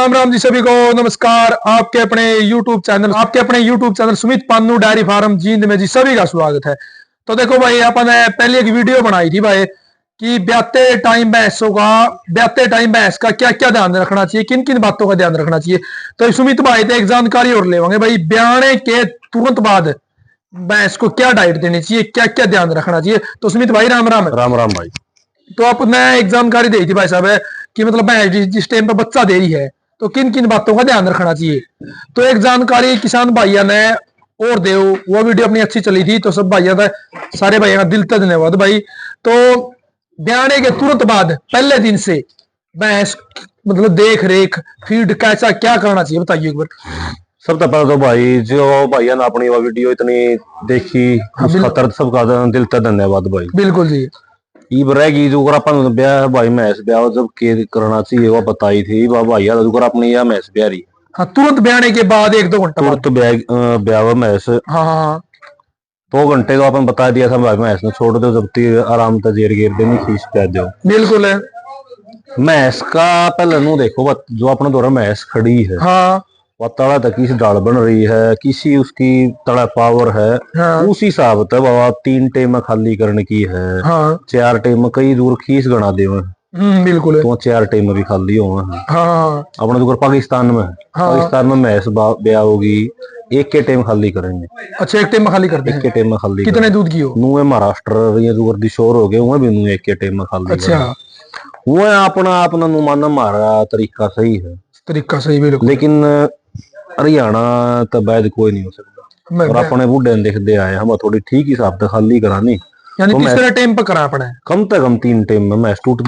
राम राम जी सभी को नमस्कार। आपके अपने YouTube channel Sumit Pannu dairy farm Jind में जी सभी का स्वागत है। तो देखो भाई, अपन ने पहले एक वीडियो बनाई थी भाई कि ब्याते टाइम भैंस का क्या क्या ध्यान रखना चाहिए, किन किन बातों का ध्यान रखना चाहिए। तो सुमित भाई तो एक जानकारी और लेवांगे भाई, ब्याने के तुरंत बाद भैंस को क्या डाइट देनी चाहिए, क्या क्या ध्यान रखना चाहिए। तो सुमित भाई राम राम। राम राम भाई। तो आपने एक जानकारी दी थी भाई साहब कि मतलब भैंस जिस टाइम पे बच्चा दे रही है तो किन किन बातों का ध्यान रखना चाहिए। तो एक जानकारी किसान भाइयों ने और दे, वो वीडियो अपनी अच्छी चली थी, तो सब भाइयों का, सारे भाइयों का दिल से धन्यवाद भाई। तो ब्याने के तुरंत बाद पहले दिन से भैंस मतलब देख रेख फीड कैसा क्या करना चाहिए बताइए एक बार। सबसे पहले तो भाई जो भैया ने अपनी वो वीडियो इतनी देखी उस खातर सबका दिल से धन्यवाद भाई। बिल्कुल जी। ईब रहेगी जो अपन ब्याह भाई मैस ब्याह जब के करना चाहिए वो बताई थी भैया जो अपनी यह मैस ब्याह रही। हाँ, तुरंत ब्याने के बाद 1-2 घंटा तुरंत ब्याह मैस। हाँ 2 घंटे तो अपन बता दिया था भाई मैस ने छोड़ दो, जब आराम से जेर गेर देनी खींच प्या दो। बिल्कुल है। मैस का पहले नु देखो जो अपने द्वारा मैस खड़ी है, हाँ वह तड़ा तक किसी डाल बन रही है, किसी उसकी तड़ा पावर है। हाँ उस हिसाब से बाबा 3 टाइम में खाली करने की है। हाँ 4 टाइम में कई दूर खीस गणा दे बिल्कुल है। तो 4 टाइम में भी खाली हो। हाँ अपने दूर पाकिस्तान में पाकिस्तान में मैस ब्याह होगी, एक के टाइम खाली करेंगे। अच्छा, एक टाइम में खाली करते हैं। एक के टाइम में खाली कितने दूध की हो? नुए महाराष्ट्र ये जो दिशोर हो गए वह भी नुए एक के टाइम में खाली। अच्छा, वो अपना अपना नुमाना मारा तरीका सही है, तरीका सही बिल्कुल। लेकिन हरियाणा तो बैद कोई नहीं हो सकता। और अपने बूढ़े देखते आए हम थोड़ी ठीक हिसाब से खाली करानी, यानी तीसरे टाइम पर करा अपने कम से कम 3 टाइम में मैच टूट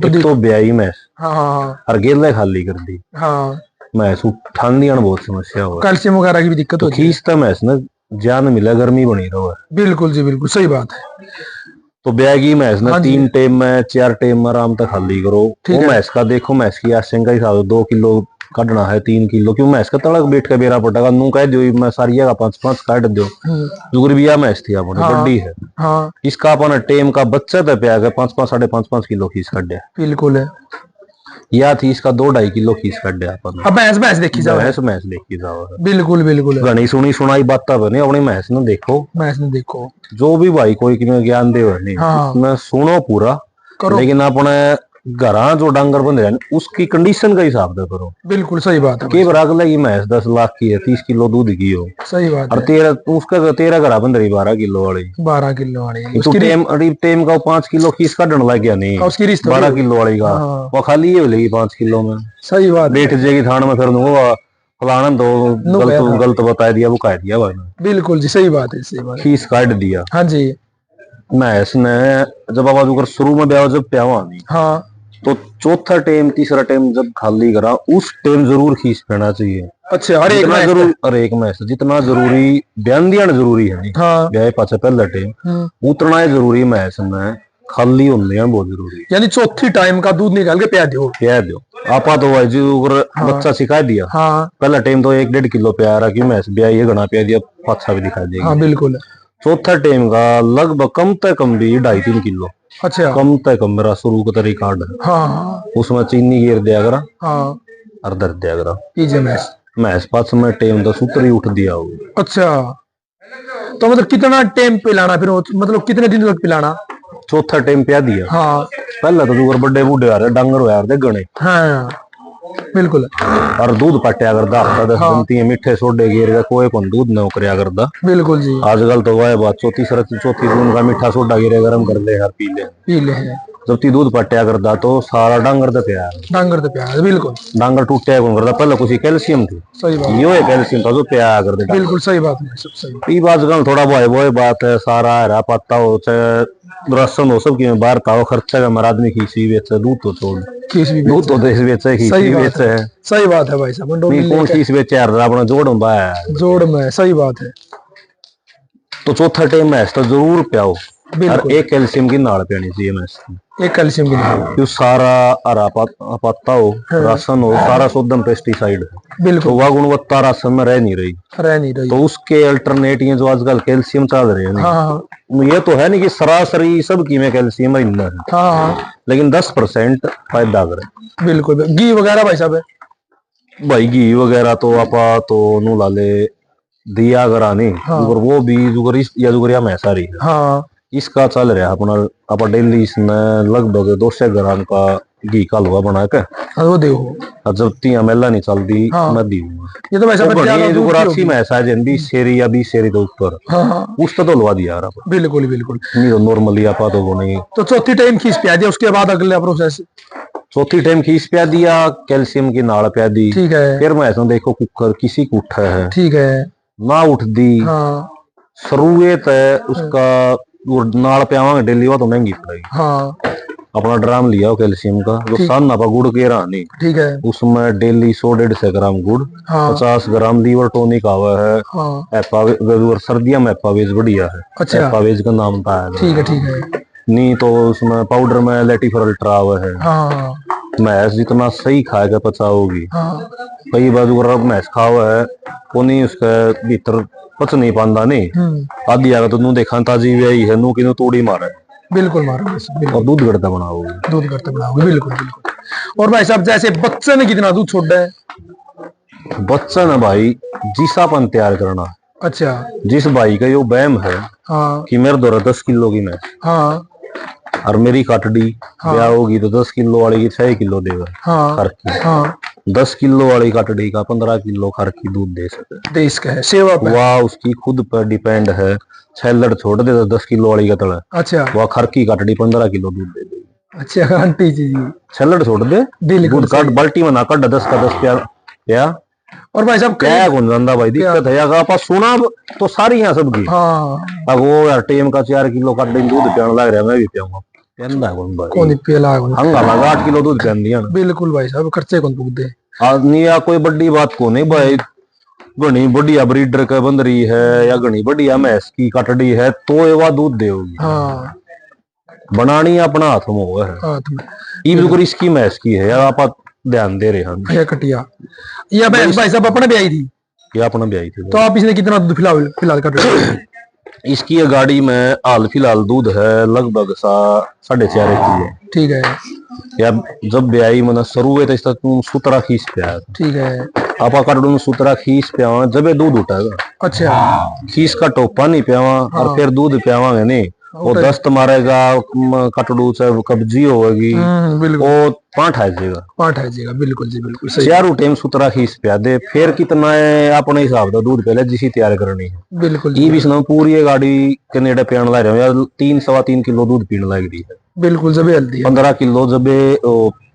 दी तो ब्याई मैच। हाँ और गेंदे खाली कर दी। हाँ मैच उठाने बहुत समस्या हो, कैल्शियम वगैरह की भी दिक्कत होती है। खींचता मैच ना जान मिला गर्मी बनी रहो। बिल्कुल जी बिल्कुल सही बात है। तो ब्यागी मैच ना 3 टाइम में 4 टाइम में आराम तक खाली करो। वो मैच का देखो, मैच की आशंका हिसाब 2 किलो काटना है 3 किलो क्यों मैच का तड़क बैठ के बेरा पटेगा नू कह दो मैं सारिया का 5-5 काट दो। जुगरबिया मैच थी अपने बड़ी है। हाँ इसका अपन टेम का बच्चा तो प्या गया 5-5 5.5 किलो खींच काट दिया। बिल्कुल है। या थी इसका 2-2.5 किलो खींच काट दिया अपन। अब मैच देखी जाओ, मैच देखी जाओ। बिल्कुल बिल्कुल घनी सुनी सुनाई बात बने अपनी मैच ने देखो। मैच ने देखो जो भी भाई कोई कि मैं ज्ञान दे मैं सुनो पूरा करो, लेकिन अपने घरा जो डांगर बन रहे उसकी कंडीशन का हिसाब से करो। बिल्कुल सही बात है। बराग लगी मैच 10 लाख की है, 30 किलो दूध की हो, सही बात और 13 घरा बन रही 12 किलो वाली 12 किलो वाली तो टेम का 5 किलो खींच काटने लग गया नहीं उसकी 12 किलो वाली का वो खाली ये लेगी 5 किलो में। सही बात बैठ जाएगी थान में फिर फलाना तो गलत बता दिया वो कह दिया भाई। बिल्कुल जी सही बात है, सही बात खींच काट दिया। हाँ जी मैच ने जब आवाज शुरू में ब्याह जब प्यावा नहीं हाँ तो चौथा टाइम तीसरा टाइम जब खाली करा उस टाइम जरूर खींच पीना चाहिए। अच्छा हर एक मैच जितना जरूरी बयान दिया जरूरी है हाँ। ब्याह पाचा पहला टाइम उतना ही जरूरी मैच में खाली होने बहुत जरूरी। यानी चौथी टाइम का दूध निकाल के प्या दो आपा तो भाई जी हाँ। बच्चा सिखा दिया हाँ। पहला टाइम तो 1-1.5 किलो प्या रहा क्यों मैच ब्याह ये घना प्या दिया पाछा भी दिखा देगा। हाँ बिल्कुल। चौथा टाइम का लगभग कम से कम भी 2.5-3 किलो। अच्छा कम से कम मेरा शुरू का तरीका हाँ। उसमें चीनी गिर दिया करा हाँ और दर दिया करा मैच पास में टाइम तो सूत्र ही उठ दिया हो। अच्छा तो मतलब कितना टाइम पिलाना फिर मतलब कितने दिन तक पिलाना? चौथा टाइम पिया दिया हाँ। पहला तो बड़े बूढ़े आ रहे डांगर हो यार गणे हाँ बिल्कुल और दूध पट्या करदा हफ्ता 10 दिन ती मीठे सोडे गिर कोई कौन दूध न करया करदा। बिल्कुल जी आजकल तो वह बात चौथी दूध का मीठा सोडा गिरे गरम कर ले यार पी ले जब ती दूध पट्या करदा तो सारा डांगर तो प्यार बिल्कुल डांगर टूटे कौन करदा पहले कुछ कैल्शियम थी। सही बात यो है कैल्शियम था जो प्यार कर दे बिल्कुल सही बात है सब सही। ई बात गल थोड़ा वो बात है सारा हरा पत्ता हो चाहे राशन हो सब की बाहर का खर्चा का मर आदमी खींची बेचे दूध तो छोड़ दूध तो देश बेचे खींची बेचे है। सही बात है भाई साहब कौन खींच बेचे यार अपना जोड़ में सही बात है। तो चौथा टाइम मैच तो जरूर प्याओ और एक कैल्शियम की नाड़ पीनी चाहिए मैच एक कैल्शियम की नाड़ सारा हरा पत्ता हो राशन हो सारा शुद्धम पेस्टिसाइड बिल्कुल तो वह गुणवत्ता राशन में रह नहीं रही तो उसके अल्टरनेट ये जो आजकल कैल्शियम चल रहे हैं हाँ। ये तो है नहीं कि सरासरी सब की में कैल्शियम है हाँ। लेकिन 10% फायदा करे बिल्कुल घी वगैरह भाई साहब भाई घी वगैरह तो आपा तो नु लाले दिया करा नहीं। हाँ। वो भी जुगरिया में ऐसा रही है। हाँ इसका चल रहा अपना आप डेली इसमें लगभग 200 ग्राम का घी का हलवा बना के वो देखो जब तीन मेला नहीं चलती। हाँ। मैं दूंगा ये तो वैसा जुगरासी में ऐसा है 20 शेरी या 20 शेरी तो ऊपर। हाँ हाँ उसका तो हलवा दिया यार। बिल्कुल बिल्कुल नहीं तो नॉर्मली आपा तो वो नहीं। तो चौथी टाइम खींच पिया दिया, उसके बाद अगला प्रोसेस। चौथी टाइम खींच पिया दिया, कैल्शियम की नाड़ पिया दी। ठीक है। फिर मैं ऐसा देखो कुकर किसी को उठा है, ठीक है, ना उठ दी। हाँ शुरुआत है उसका नाड़ पियावांगे डेली हुआ तो महंगी पड़ेगी। हाँ अपना ड्राम लिया कैल्शियम का, जो सन आप गुड़ के रहा नहीं। ठीक है। उसमें डेली 100-150 ग्राम गुड़, हाँ। 50 ग्राम लीवर टॉनिक आवा है। हाँ। सर्दियों में एपावेज बढ़िया है। अच्छा। एपावेज का नाम था है। ठीक है ठीक है। नहीं तो उसमें पाउडर में लेटिफर अल्ट्रा आवा है। हाँ। मैस जितना सही खाएगा पचाओगी। हाँ। कई बार अगर मैस खावा है वो नहीं उसका भीतर पच नहीं पाता नहीं। आदि आगा तो नू देखा ताजी व्याई है नू की तोड़ी मारा है। बिल्कुल मारो और दूध गड़ता बनाओगे। दूध गड़ता बनाओगे बिल्कुल बिल्कुल। और भाई साहब जैसे बच्चे ने कितना दूध छोड़ा है? बच्चा ना भाई जिसापन तैयार करना। अच्छा। जिस भाई का यो बैम है। हाँ। कि मेरे द्वारा 10 किलो की मैं। हाँ। और मेरी काटड़ी हाँ। ब्याह होगी तो 10 किलो वाली की 6 किलो देगा। हाँ। खर की। हाँ। 10 किलो वाली काटड़ी का 15 किलो खर की दूध दे सके। देश का है सेवा पे। वाह उसकी खुद पर डिपेंड है। छेलड़ छोड़ दे तो 10 किलो वाली का तड़ा। अच्छा। वह खर की काटड़ी 15 किलो दूध दे देगी। अच्छा आंटी जी छेलड़ छोड़ दे दूध काट बाल्टी में ना काट 10 का 10 प्या। और भाई साहब क्या कौन जानता भाई दिक्कत है यार आप सुना तो सारी यहाँ सबकी। हाँ। अब वो यार टेम का 4 किलो का दूध पियाने लग रहा है, मैं भी पियाऊंगा। पियांदा कौन भाई कौन पियला हंगामा 8 किलो दूध पियान दिया ना। बिल्कुल भाई साहब खर्चे कौन पूछ दे। आदमी या कोई बड़ी बात को नहीं भाई, घनी बढ़िया ब्रीडर का बन रही है या घनी बढ़िया मैस की कटड़ी है तो ये वह दूध देगी। हाँ। बनानी अपना हाथ में हुआ है। इसकी मैस की है यार आप ध्यान दे रहे हैं। कटिया या भाई साहब अपने भी आई थी। ये अपना भी आई थी। तो आप इसने कितना दूध फिलहाल कर रहे हो? इसकी गाड़ी में हाल फिलहाल दूध है लगभग 4.5 किलो। ठीक है। या जब ब्याई मैंने शुरू हुए तो तुम सुतरा खींच पे। ठीक है। आपा काटून सुतरा खींच पे जब दूध उठाएगा। अच्छा। खींच का टोपा नहीं पियावा। हाँ। और फिर दूध पियावांगे नहीं वो दस्त मारेगा कटड़ू से कब्जी होगी। वो पांठ आ जाएगा। बिल्कुल जी बिल्कुल सही। चारों टाइम सुतरा खींच पिया दे फिर कितना है अपने हिसाब से दूध पहले जिसी तैयार करनी है। बिल्कुल ये भी सुना पूरी गाड़ी कनेडा पियान लग रहा है 3-3.25 किलो दूध पीने लग रही है। बिल्कुल जब हल्दी 15 किलो जब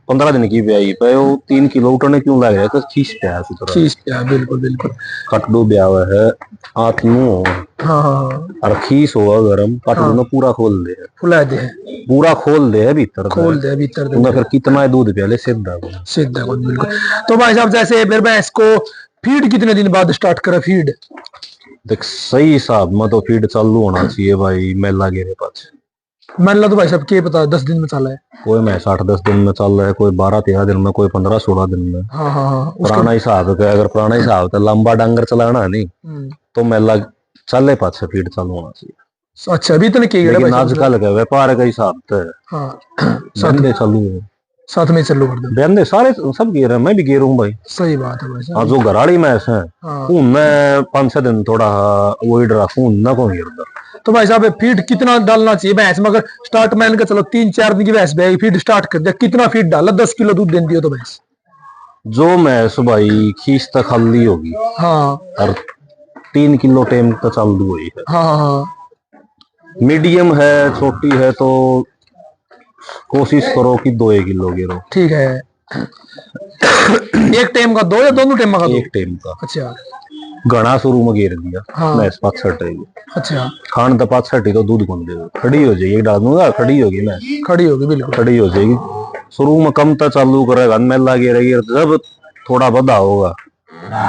15 दिन की ब्याई पे वो 3 किलो उठने क्यों लग रहा है? खींच पिया सुतरा खींच पिया। बिल्कुल बिल्कुल कटड़ू ब्याह है आत्मू। हाँ। और खीस होगा गरम कटड़ू ने पूरा खोल दे फुला दे पूरा खोल दे भीतर फिर कितना दूध पिया ले सीधा बिल्कुल। तो भाई साहब जैसे फिर मैं इसको फीड कितने दिन बाद स्टार्ट करा फीड? देख सही हिसाब में तो फीड चालू होना चाहिए भाई मेला गिरे पास। मेला तो भाई साहब क्या पता 10 दिन में चला है। कोई मैं 8-10 दिन में चल रहा है, कोई 12-13 दिन में, कोई 15-16 दिन में। हाँ हाँ। पुराना हिसाब है अगर पुराना हिसाब तो लंबा डांगर चलाना नहीं तो मेला चले पास फीड चालू होना चाहिए। अच्छा अभी तो नहीं आजकल का व्यापार का हिसाब चालू साथ में चालू कर दो बंदे सारे सब गिर रहे हैं मैं भी गिर हूँ भाई। सही बात है भाई। हाँ जो घराड़ी मैच है मैं 5-6 दिन थोड़ा वही रखू न को गिरता। तो भाई साहब फीड कितना डालना चाहिए भैंस में? अगर स्टार्ट में इनका चलो 3-4 दिन की भैंस भी फीड स्टार्ट कर दिया कितना फीड डाला 10 किलो दूध देती हो तो भैंस? जो मैस भाई खींच तक खाली होगी। हाँ। और 3 किलो टाइम तक चालू हुई है। हाँ हाँ। मीडियम है छोटी है तो कोशिश करो कि 2 किलो गिरो। ठीक है। एक टाइम का 2 या दोनों टाइम का? एक टाइम का। अच्छा घना शुरू में गिर दिया। हाँ। मैस 65। अच्छा खान तो 65 तो दूध कौन देगा खड़ी हो जाएगी डाल दूंगा खड़ी होगी मैस खड़ी होगी बिल्कुल खड़ी हो जाएगी। शुरू में कम तक चालू करेगा मेला गिरेगी जब थोड़ा बड़ा होगा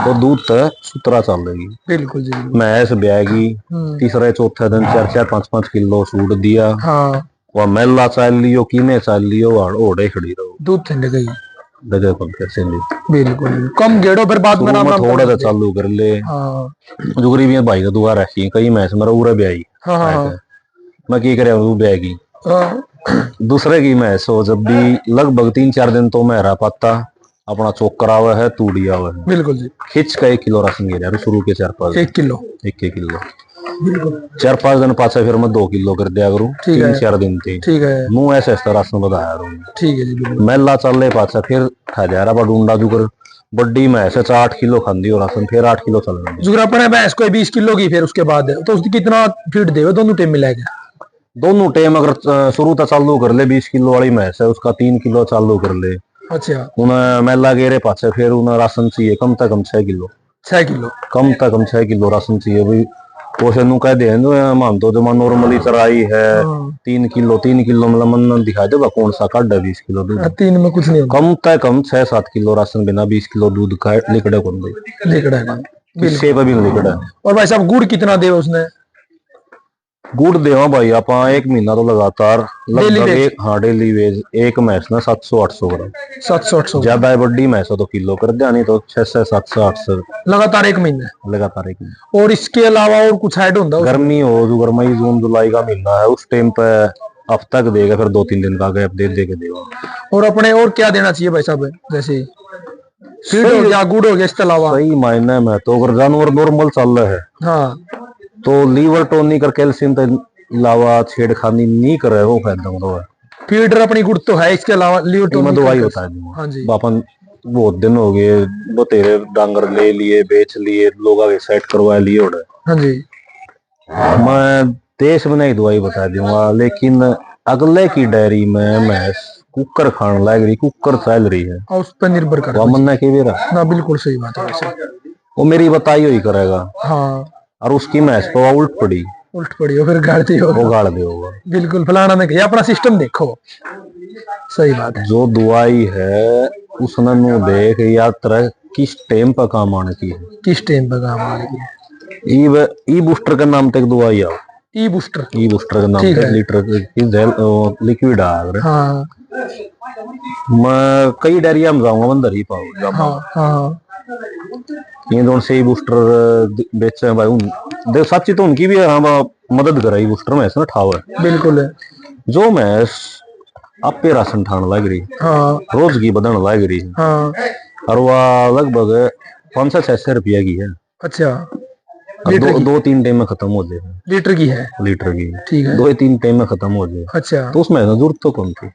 तो दूध तक सुतरा चलेगी। बिल्कुल जी। मैस ब्यागी तीसरे चौथे दिन 4-4-5-5 किलो सूट दिया। हाँ। वह मेला चाल लियो कीने चाल लियो ओढ़े खड़ी रहो दूध ठंडे गई जगह पर कैसे नहीं बिल्कुल कम गेड़ो फिर बाद में थोड़ा सा चालू कर ले। हाँ। जो गरीबी भाई का दुआ रखी कई मैच मेरा उरा ब्याई। हाँ। मैं की करे ब्यागी। हाँ। दूसरे की मैच हो जब भी लगभग 3-4 दिन तो मैं रह पाता अपना चोकर आवा है, तूड़ी आवा है। बिल्कुल जी। खिंच का 1 किलो राशन गिर यार शुरू के 4-5 1 किलो 1 किलो 4-5 दिन पाछा फिर मैं 2 किलो कर दिया करूँ 3-4 दिन थी। ठीक है। मुँह ऐसे राशन बताया करूँ। ठीक है जी। मेला चल रहे पाछा फिर खा जा रहा डूंडा जुगर बड्डी भैंस 8 किलो खाती हो राशन फिर 8 किलो चल रही जुगर अपने भैंस को 20 किलो की फिर उसके बाद तो उसकी कितना फीड दे दोनों टाइम मिलाएगा। दोनों टाइम अगर शुरू तो चालू कर ले 20 किलो वाली भैंस है उसका 3 किलो चालू कर ले। अच्छा। उन्हें मेला गेरे पाछे फिर उन्हें राशन चाहिए कम से कम 6 किलो 6 किलो कम से कम 6 किलो राशन चाहिए भाई। पोषण नु कह दे मान तो जो नॉर्मली चराई है 3 किलो मतलब मन दिखा दे कौन सा काट 20 किलो दूध 3 में कुछ नहीं कम से कम 6-7 किलो राशन बिना 20 किलो दूध का लिकड़े कौन लिकड़ा है किससे पे भी लिकड़ा। और भाई साहब गुड़ कितना दे उसने। गुड़ देवा भाई आप 1 महीना तो लगातार लगभग हाँ डेली वेज एक भैंस ना 700-800 ग्राम 700-800 ज्यादा है बड्डी भैंस तो किलो कर दिया नहीं तो 600-700-800 लगातार 1 महीने लगातार 1 महीने। और इसके अलावा और कुछ ऐड होता है। गर्मी हो जो मई जून जुलाई का महीना है उस टाइम पे हफ्ता तक देगा फिर 2-3 दिन का गैप दे के देगा। और अपने और क्या देना चाहिए भाई साहब जैसे फीड हो गया गुड़ हो गया इसके अलावा सही मायने में तो अगर जानवर नॉर्मल चल रहा है हाँ तो लीवर टॉनिक और कैल्शियम के अलावा छेड़खानी नहीं कर रहे वो फायदा है। फीडर अपनी गुड़ तो है इसके अलावा लीवर टॉनिक दवाई बता दूंगा। हाँ जी। अपन बहुत दिन हो गए बतेरे डांगर ले लिए बेच लिए लोग आगे सेट करवा लिए उड़े। हाँ जी। मैं देश में नहीं दवाई बता दूंगा लेकिन अगले की डायरी में भैंस कुकर खान लग रही कुकर चल रही है और उस पर निर्भर कर मन के बेरा ना बिल्कुल सही बात है वो मेरी बताई हुई करेगा। हाँ और उसकी भैंस तो उल्ट पड़ी और फिर गाड़ दी होगा वो गाड़ दे होगा बिल्कुल फलाना ने कहा अपना सिस्टम देखो सही बात है। जो दवाई है उसने नु देख यात्रा किस टाइम पर काम आने की है किस टाइम पर काम आने की है। ई बूस्टर के नाम तक दवाई आओ ई बूस्टर के नाम पे लीटर की लिक्विड आ रहा है। हाँ। मैं कई डेरिया में जाऊंगा अंदर ही पाऊंगा। हाँ हाँ ये दोनों से ही बूस्टर बेचे हैं भाई उन देख सच्ची तो उनकी भी हाँ मदद कराई बूस्टर में ऐसा ठाव है बिल्कुल है जो मैं आपे राशन ठान लग रही। हाँ। रोज की बदन लग रही है। हाँ। और वह लगभग 500-600 रुपया की है। अच्छा। 2-3 टाइम में खत्म हो जाएगा। लीटर की है ठीक है 2-3 टाइम में खत्म हो जाएगा। अच्छा तो उसमें जरूरत तो कौन थी।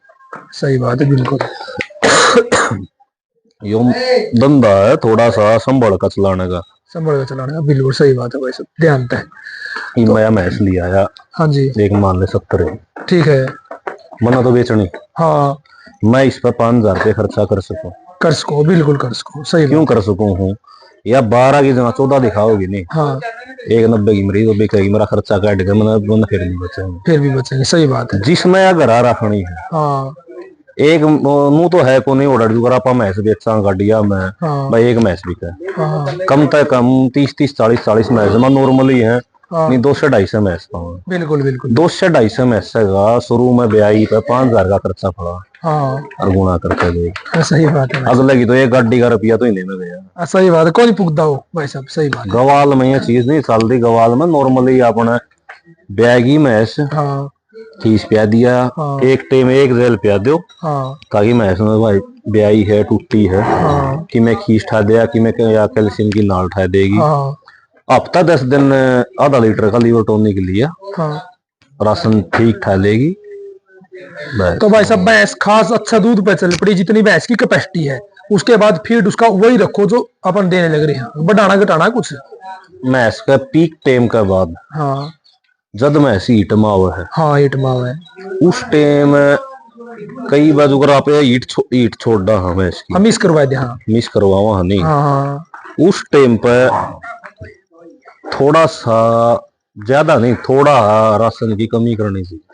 सही बात है बिल्कुल। यो धंधा है थोड़ा सा संभल का चलाने का बिल्कुल सही बात है भाई सब ध्यान है। मैं भैंस लिया आया। हाँ जी। एक मान ले 70 ठीक है मना तो बेचनी। हाँ मैं इस पर 5,000 रुपये खर्चा कर सको बिल्कुल कर सको सही क्यों कर सकूं हूँ या 12 की जगह 14 दिखाओगी नहीं। हाँ 1,90 की मरीज बेचेगी मेरा खर्चा काट के मैंने फिर भी बचेंगे सही बात है जिसमें अगर आ रखनी है। हाँ एक मुंह तो है को नहीं ऑर्डर जुगर आप मैच बेचा गाड़िया में। हाँ। भाई एक मैच भी है। हाँ। कम से कम 30-30 40-40 मैच में नॉर्मली है। हाँ। नहीं 200-250 मैच पाऊंगा बिल्कुल 200-250 मैच का शुरू में ब्याई पे 5,000 का खर्चा पड़ा। हाँ। और गुणा करके दे सही बात है अगले की तो एक गाड़ी का रुपया तो ही नहीं गया। सही बात है कोई पुगदा हो भाई साहब सही बात गवाल में ये चीज नहीं चलती गवाल में नॉर्मली अपने ब्यागी मैच। हाँ। खीस पिया दिया। हाँ। एक टाइम एक जेल पिया दो। हाँ। ताकि मैं भाई ब्याई है टूटी है। हाँ। कि मैं खीस ठा दिया कि मैं या कैल्शियम की नाल ठा देगी। हाँ। हफ्ता 10 दिन आधा लीटर का लीवर टोनिक के लिए। हाँ। राशन ठीक ठा लेगी। तो भाई साहब भैंस खास अच्छा दूध पे चल पड़ी जितनी भैंस की कैपेसिटी है उसके बाद फीड उसका वही रखो जो अपन देने लग रहे हैं बढ़ाना घटाना कुछ भैंस का पीक टाइम के बाद। हाँ जब मैं हीट माव है। हाँ हीट माव है उस टाइम कई बार अगर आप हीट छोड़ दा हमें इसकी हम मिस करवा दे। हाँ मिस करवावा हाँ नहीं। हाँ उस टाइम पे थोड़ा सा ज्यादा नहीं थोड़ा राशन की कमी करनी चाहिए।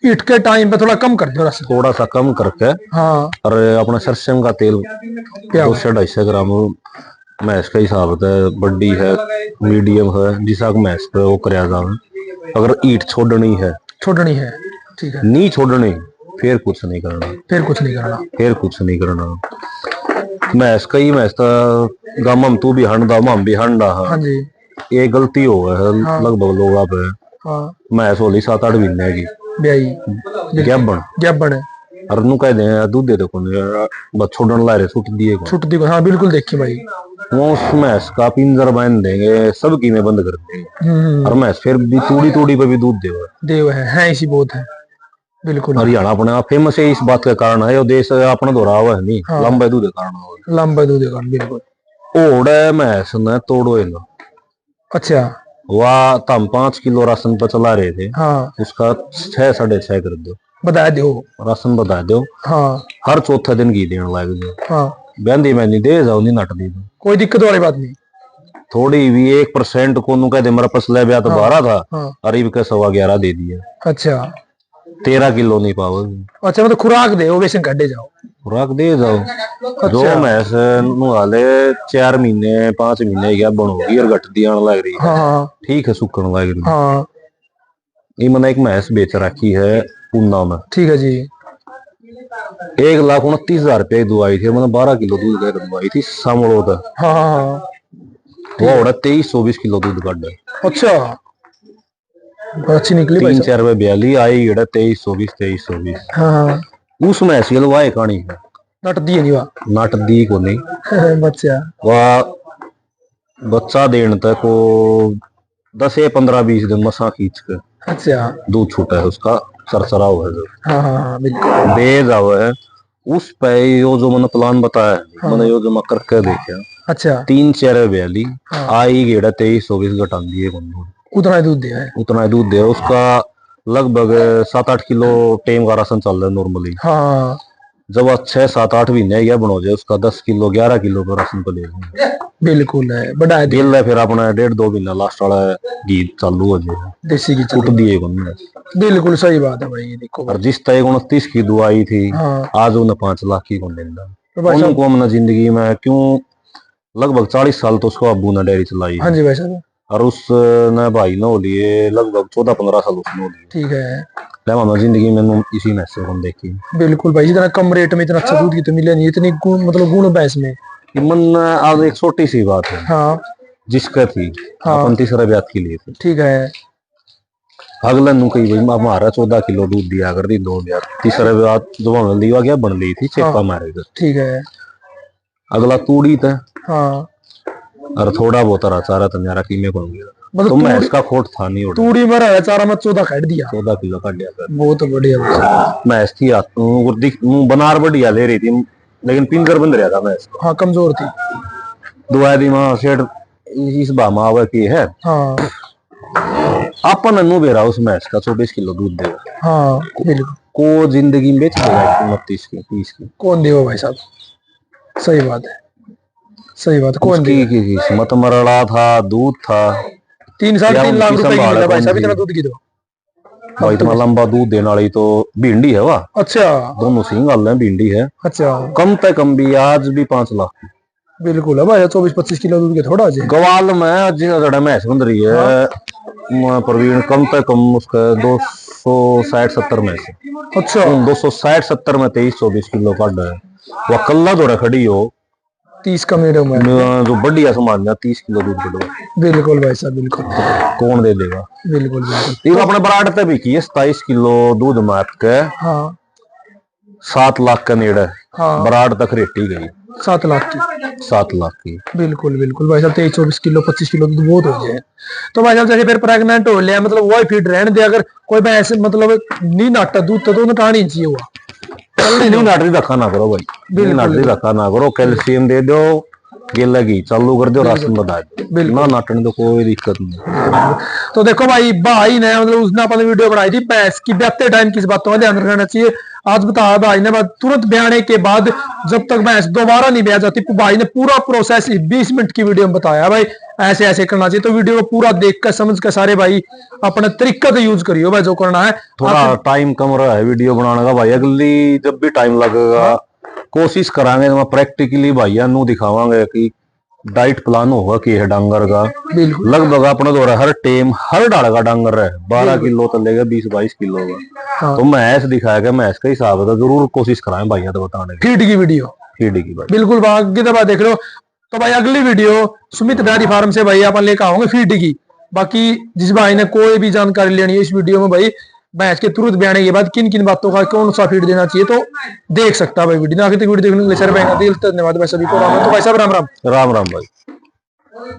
हीट के टाइम पे थोड़ा कम कर दो राशन थोड़ा सा कम करके। हाँ और अपना सरसों का तेल 200-250 ग्राम मैस का हिसाब है बड्डी है मीडियम है जिसा मैस पे वो कराया जाए। अगर ईट छोड़नी है ठीक है नहीं छोड़नी फिर कुछ नहीं करना मैस कई मैस गम तू भी हंडा मम भी हंडा। हाँ जी ये गलती हो है। हाँ। लगभग लोग आप है। हाँ। मैस होली 7-8 महीने की ब्याई गैबन है और नु कह दे दूध दे दो बस छोड़न ला रहे छुट दिए हाँ बिल्कुल देखिए भाई। वो भैंस का पिंजर बांध देंगे, सब कीमें बंद कर देंगे और भैंस फिर भी तूड़ी तूड़ी पे भी दूध देव है इसी बहुत है बिल्कुल। हरियाणा अपने आप फेमस है इस बात के कारण है, देश अपना दोहरा हुआ है नहीं। हाँ। लंबा दूध के कारण, लंबा दूध के कारण बिल्कुल। ओड़े भैंस ने तोड़ो इनो। अच्छा वह तम 5 किलो राशन पर चला रहे थे। हाँ। उसका 6 साढ़े 6 कर दो, बता दो राशन बता दो। हाँ। हर चौथे दिन घी देने लग दो। हाँ। बहंदी मैं नहीं दे जाओ नहीं नट दी कोई दिक्कत वाली बात नहीं। थोड़ी भी 1% को नु कह दे मेरा पसले ब्याह तो 12 था। हाँ। अरीब के 11.25 दे दिया। अच्छा 13 किलो नहीं पाओगे। अच्छा मतलब खुराक दे वेसन काटे जाओ, खुराक दे जाओ। अच्छा। जो भैंस नुहाले 4 महीने 5 महीने क्या बनोगी और घट दी आने लग रही है। हाँ। ठीक है सुकन लग रही। हाँ। ये मैंने एक भैंस बेच रखी है ऊना में। ठीक है जी। 1,29,000 रुपये दुआई थी, मैंने 12 किलो दूध का दुआई थी सामलो था। हाँ। वो 23-24 किलो दूध काट। अच्छा अच्छी निकली। 3-4 रुपए ब्याली आई 23-24। हाँ। उसमें ऐसी वाह कहानी है नट दी नहीं वा नट दी को नहीं बच्चा वाह बच्चा देने तक को 10-15-20 दिन मसा खींच के। अच्छा दूध छूटा है उसका सरसरा हुआ है जो। हाँ बिल्कुल दे जाओ है उस पे यो जो मैंने प्लान बताया। हाँ। मैंने यो जो मैं करके देखा। अच्छा 3-4 ब्याली। हाँ। आई गेड़ा 23-24 घटा दिए उतना ही दूध दिया है। उतना ही दूध दिया उसका लगभग 7-8 किलो टेम का राशन चल रहा है नॉर्मली। हाँ। जब 6-7-8 महीने क्या बनो जाए उसका 10 किलो 11 किलो का राशन पे ले बिल्कुल है बढ़ा दिल है। फिर अपना 1.5-2 महीना लास्ट वाला घी चालू हो जाए देसी घी कुट दिए बिल्कुल सही बात है भाई। ये देखो और जिस तरह 29 की दुआई थी। हाँ। आज उन्हें 5 लाख की कौन देता उनको हमने जिंदगी में क्यों लगभग 40 साल तो उसको अब्बू ने डेयरी चलाई। हाँ जी भाई साहब। और उस न भाई ने हो लिए लगभग 14-15 साल उसने हो लिए। ठीक है जिंदगी में इसी में से हम देखी बिल्कुल भाई। इतना कम रेट में इतना अच्छा दूध की तो मिले नहीं इतनी मतलब गुण भैंस में मन। आज एक छोटी सी बात है। हाँ। जिसका थी। हाँ। अपन तीसरा ब्याह के लिए थी। ठीक है अगला नु कही भाई हमारा 14 किलो दूध दिया कर दी 2 ब्याह तीसरा ब्याह जो लिया गया बन ली थी चेपा। हाँ। मारे ठीक है अगला तूड़ी था। हाँ। और थोड़ा बहुत चारा तो मेरा कीमे को मतलब तो मैं इसका खोट था नहीं तूड़ी में रहा चारा में 14 काट दिया 14 किलो काट दिया बहुत बढ़िया। मैं थी बनार बढ़िया ले रही थी लेकिन पिंजर बंद रहा था मैं। हाँ कमजोर थी दुआ दी मां सेठ इस बामा आवे की है। हाँ। अपन अनु बेरा उस मैच का 24 किलो दूध देगा। हाँ बिल्कुल को जिंदगी में बेच देगा 29 की 30 की कौन देगा भाई साहब। सही बात है सही बात। कौन की किस्मत मरड़ा था दूध था 3-3 लाख रुपए की मिला भाई साहब इतना दूध की। तो भाई इतना लंबा दूध देने वाली तो भिंडी है वाह। अच्छा दोनों सिंगल है भिंडी है। अच्छा कम से कम भी आज भी 5 लाख बिल्कुल है भाई 24-25 किलो दूध के थोड़ा जी गवाल में जिस मैच बन रही है। हाँ। प्रवीण कम से कम उसका 260-70 में से। अच्छा 260-70 में 23-24 किलो काट है वह कल्ला दौड़ा खड़ी हो 30 का मेरे में जो बढ़िया सामान 30 किलो दूध बढ़ो बिल्कुल भाई साहब बिल्कुल कौन दे देगा बिल्कुल बिल्कुल अपने बराड़ तक भी की 27 किलो दूध मार के। हाँ 7 लाख का नेड़ा। हाँ बराड़ तक रेटी गई 7 लाख की 7 लाख की बिल्कुल बिल्कुल भाई साहब 23-24 किलो 25 किलो दूध बहुत हो जाए तो भाई साहब जैसे फिर प्रेग्नेंट हो लिया मतलब वही फीड रहने दे अगर कोई ऐसे मतलब नहीं नाटा दूध तो नटानी चाहिए हुआ नहीं नाटरी रखा ना करो भाई नाटरी रखा ना करो कैल्शियम दे दो गेला घी चालू कर दो राशन बता दो ना नाटने तो कोई दिक्कत नहीं। तो देखो भाई ने मतलब उसने अपनी वीडियो बनाई थी भैंस की ब्याते टाइम किस बातों का ध्यान रखना चाहिए। आज बताया भाई ने तुरंत ब्याने के बाद जब तक भैंस दोबारा नहीं ब्याह जाती भाई ने पूरा प्रोसेस 20 मिनट की वीडियो में बताया भाई ऐसे ऐसे करना चाहिए। तो वीडियो को पूरा देख कर समझ कर सारे भाई अपने तरीका से यूज करियो भाई जो करना है। थोड़ा टाइम कम रहा है वीडियो बनाने का भाई अगली जब भी टाइम लगेगा कोशिश करांगे तो प्रैक्टिकली भैया नु दिखावांगे कि डाइट प्लान होगा कि है डांगर का लगभग अपना दौरा हर टेम हर डाल का डांगर है 12 किलो तो लेगा 20-22 किलो का। हाँ। तो मैच दिखाएगा मैच का हिसाब है तो जरूर कोशिश कराएं भैया तो बताने फीड की वीडियो फीड की बिल्कुल आगे तो बात देख लो। तो भाई अगली वीडियो सुमित डेयरी फार्म से भाई अपन लेकर आओगे फीड की। बाकी जिस भाई ने कोई भी जानकारी लेनी है इस वीडियो में भाई भैंस के तुरंत ब्याने के बाद किन किन बातों का कौन सा फीड देना चाहिए तो देख सकता है भाई वीडियो। आखिर तक वीडियो देखने के लिए सर भाई का दिल धन्यवाद भाई सभी को। राम तो भाई साहब राम राम। राम राम भाई।